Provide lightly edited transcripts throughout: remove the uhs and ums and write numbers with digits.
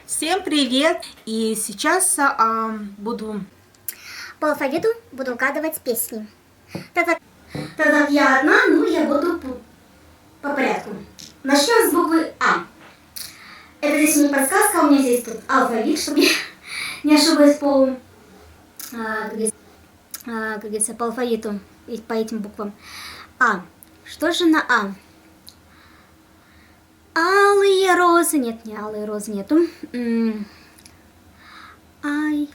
Всем привет! И сейчас буду по алфавиту буду угадывать песни. Так как я одна, я буду по порядку. Начнем с буквы А. Это здесь не подсказка, у меня здесь тут алфавит, чтобы я не ошиблась как говорится, по алфавиту и по этим буквам. А. Что же на А? Алые розы. Нет, не алые розы нету. Ай.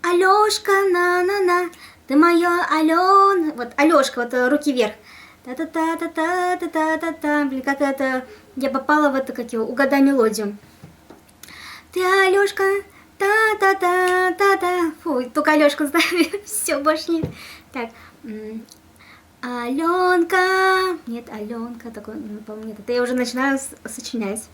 Алёшка, на-на-на, ты моя Алёна. Вот Алёшка, вот руки вверх. Та-та-та-та-та-та-та-та-та. Блин, как это... Я попала в это, как его, угадай мелодию. Ты Алёшка, та-та-та-та-та. Фу, только Алёшку знаю. Все, больше нет. Так. Алёнка. Нет, Алёнка. Такой, по-моему, нет. Это я уже начинаю сочинять.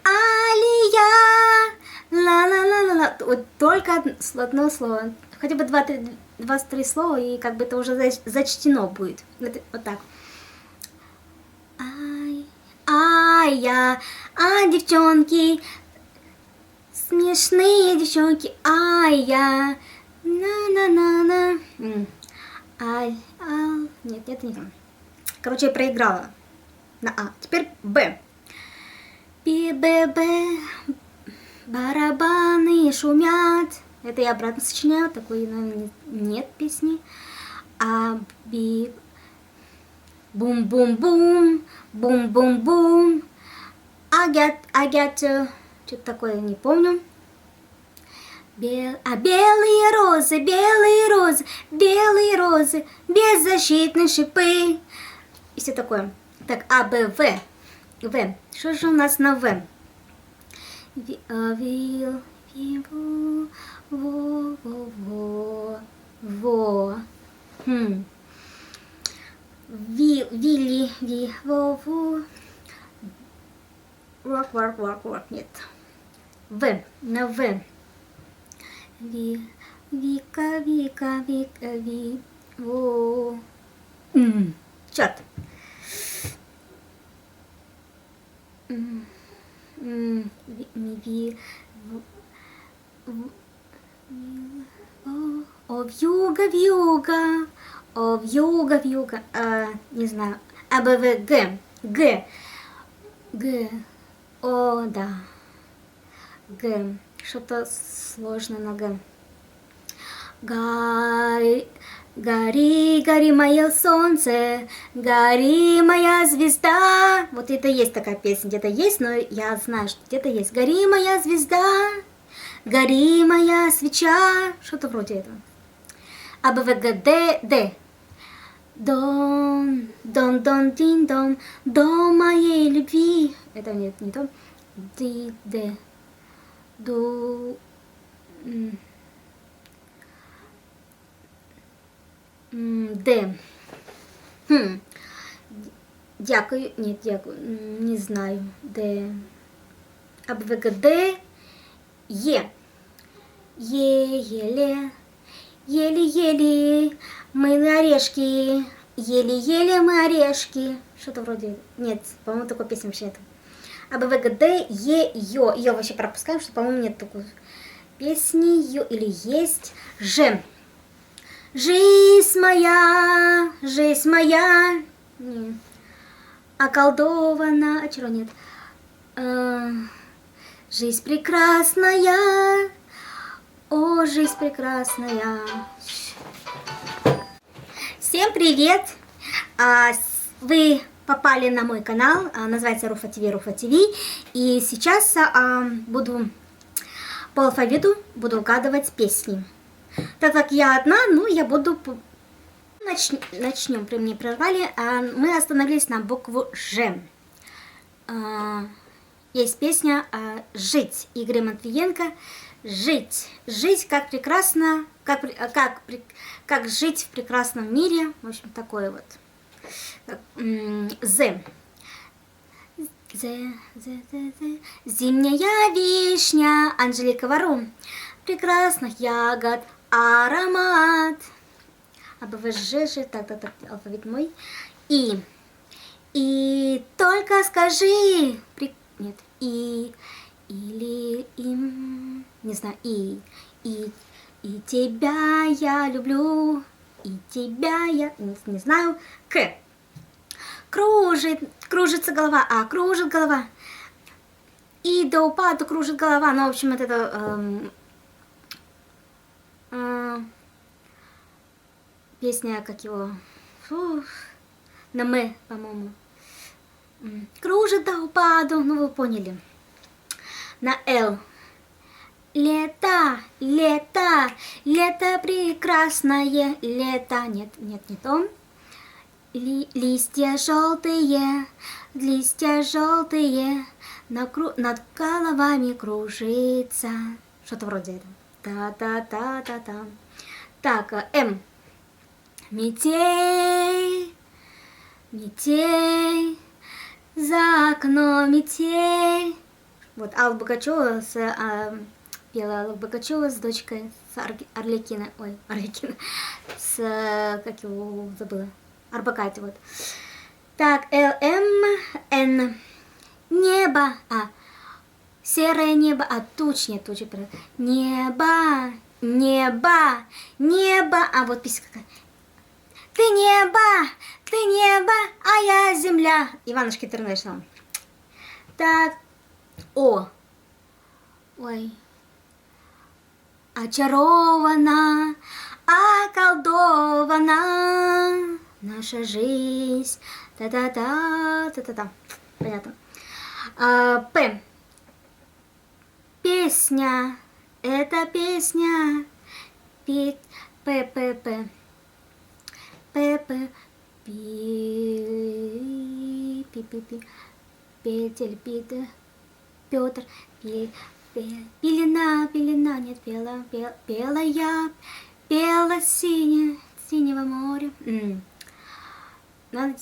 Алия. Ла-ла-ла-ла-ла. Вот только одно слово. Хотя бы два-три слова, и как бы это уже зачтено будет. Вот так. Ай-я. Девчонки. Смешные девчонки. Ай-я. На-на-на-на. Нет, это не там. Короче, я проиграла на А. Теперь Б. Би-бе-бе. Барабаны шумят. Это я обратно сочиняю. Такой, наверное, нет песни. Би. Бум-бум-бум. Бум-бум-бум. I get. Что-то такое, не помню. Белые розы, белые розы, беззащитные шипы. И все такое. Так, А, Б, В. В. Что же у нас на В? Во. Во. Work. Нет. В. На В. Вика. Во. Черт. Вьюга. Не знаю. А, Б, В, Г. Г. О, да. Г. Что-то сложное на Г. Гори, мое солнце, гори, моя звезда. Вот это есть такая песня, где-то есть, но я знаю, что где-то есть. Гори, моя звезда, гори, моя свеча. Что-то вроде этого. А, Б, В, Г, Д. Дон, дин-дон, дом моей любви. Это нет, не то. Д. Д. Дякую. Нет, дякую. Не знаю. Д. А, Б, В, Г, Д. Е. Еле мы орешки. Еле мы орешки. Что-то вроде... Нет, по-моему, такой песни вообще нет. А, Б, В, Г, Д, Е, Ё. Ее вообще пропускаем, что, по-моему, нет такой песни. Ё или есть. Ж. Жизнь моя. Околдована. А чего нет? Жизнь прекрасная. О, жизнь прекрасная. Всем привет! Вы попали на мой канал, называется Руфа ТВ. И сейчас буду по алфавиту угадывать песни. Так как я одна, я буду... Начнем, мне прервали. Мы остановились на букву Ж. Есть песня «Жить» Игоря Матвиенко. Жить, как прекрасно, как жить в прекрасном мире. В общем, такое вот. З. Зимняя вишня, Анжелика Варум. Прекрасных ягод аромат. А Б, В, Ж, так, алфавит мой. И. И только скажи. Нет. Или им. Не знаю. И тебя я люблю. И тебя я. Не знаю. К. Кружится голова. Кружит голова. И до упаду кружит голова. Ну, в общем, это песня, как его, на мы, по-моему. Кружит до упаду, ну вы поняли. На Л. Лето, лето, лето прекрасное, лето. Нет, не то. Листья желтые, над головами кружится. Что-то вроде этого. Та-та-та-та-та. Так, М. Метель, метель, за окном метель. Вот Алла Пугачева пела Алла Пугачева с дочкой, с Арлекиной. Ой, Арлекина. С, как его забыла? Арбакайте, вот. Так, Н. Небо, серое небо, тучи, небо, вот песня какая. Ты небо, а я земля. Иванушки Интернешнл. Так, О. Ой. Очарована, околдована наша жизнь. Та-та-та. Понятно. П. Песня. Это песня. П. Петель, Петр, пелена, нет, пела я, пела синего моря. Надо,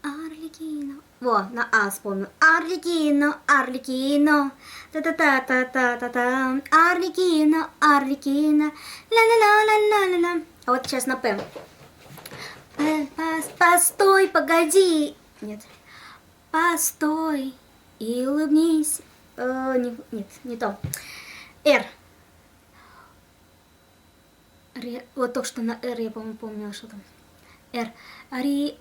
Арлекино. Во, на А вспомнил. Арлекино. Та-та-та-та-та-та-та. Арлекино. Ла-ла-ла-ла-ла-ла. А вот сейчас на П. Постой, погоди. Нет. Постой и улыбнись. Нет, не то. Р. Вот только что на Р я, по-моему, помнила, что там. Р. Роли,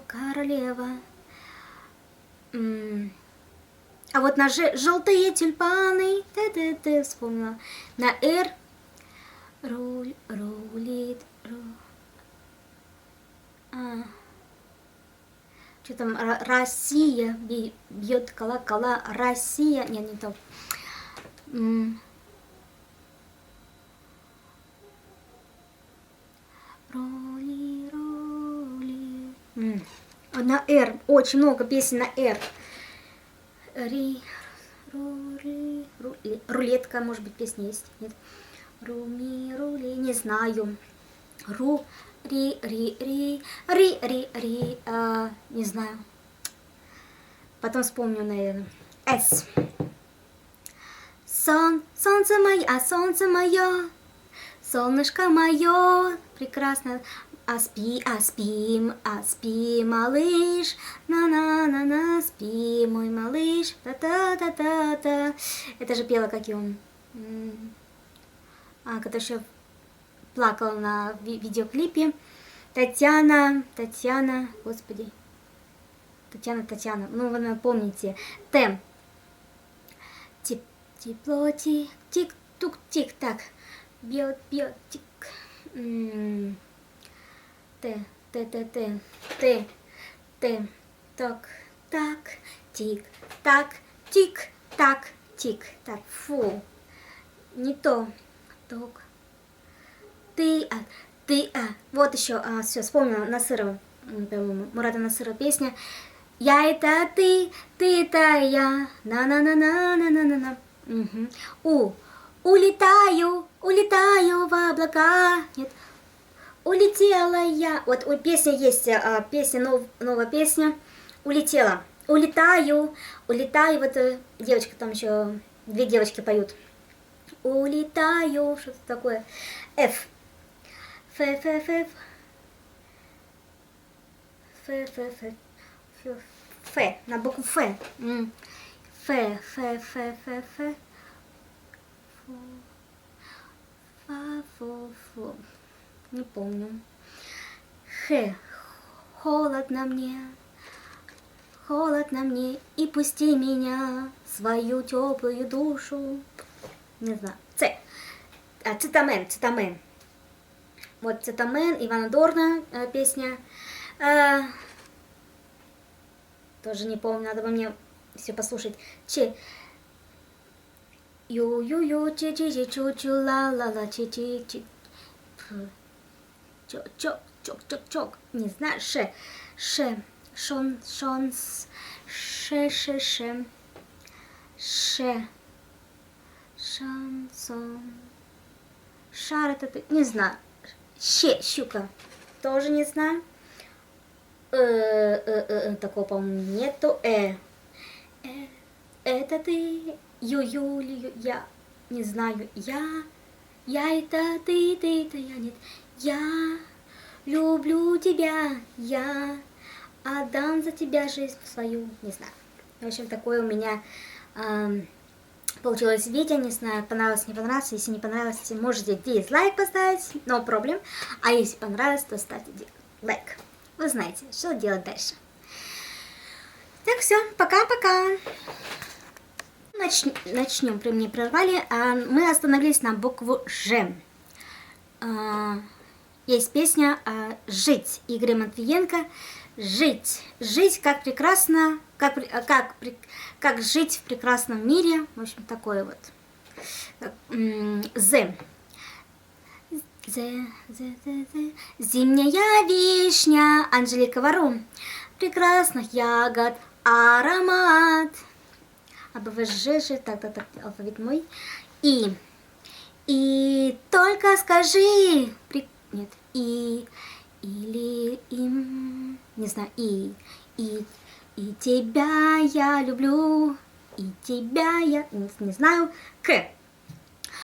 королева. А вот на Ж желтые тюльпаны. Ты вспомнила. На Р. Рулит. Что там? Россия бьет колокола. Россия. Нет, не то. Роли. На Р. Очень много песен на Р. Рулетка, может быть, песня есть? Нет. Рули, не знаю. Не знаю. Потом вспомню, наверное. С. Солнце мое, солнышко мое, прекрасно. Спи, малыш, на, спи, мой малыш, та-та-та-та-та. Это же пела, как и он. Который еще плакала на видеоклипе. Татьяна, господи. Татьяна, ну вы напомните. Т. Тепло, тик-тук-тик, так. Бьет, тик. Т. Так, тик-так, тик-так, тик. Так, фу. Не то. Ток. Ты. Вот еще, все, вспомнила Насырова, по-моему, Мурата Насырова песня. Я это ты это я. На. Угу. Улетаю в облака. Нет. Улетела я. Вот песня есть, новая песня. Улетела. Улетаю. Вот девочка там еще, две девочки поют. Улетаю. Что-то такое. Ф. Ф. На букву Ф. Ф. Фу. Не помню. Х. Холодно мне, и пусти меня, свою теплую душу. Не знаю. Ц. Цитамен. Вот Цитамен, Ивана Дорна песня. Тоже не помню, надо бы мне все послушать. Че. Ю-ю-ю, чи-чи-чи-чу-чу, ла-ла-ла, чи-чи-чи. Чок. Не знаю. Ше. Шонс. Ше. Шансон. Шар это... Не знаю. Щука. Тоже не знаю. Такого, по-моему, нету. Это ты. Я. Не знаю. Я это ты это я. Нет. Я люблю тебя. Я отдам за тебя жизнь свою. Не знаю. В общем, такое у меня получилось видео. Не знаю, понравилось, не понравилось. Если не понравилось, можете дизлайк поставить. No problem. А если понравилось, то ставьте лайк. Вы знаете, что делать дальше. Так, все. Пока-пока. Начнем. При мне прервали. Мы остановились на букву Ж. Есть песня «Жить» Игоря Матвиенко. Жить, как прекрасно, как жить в прекрасном мире. В общем, такое вот. З. Зимняя вишня, Анжелика Варум. Прекрасных ягод аромат. АБВЖ, так, алфавит мой. И только скажи. Нет, или им, не знаю, и тебя я люблю, и тебя я, не знаю, К.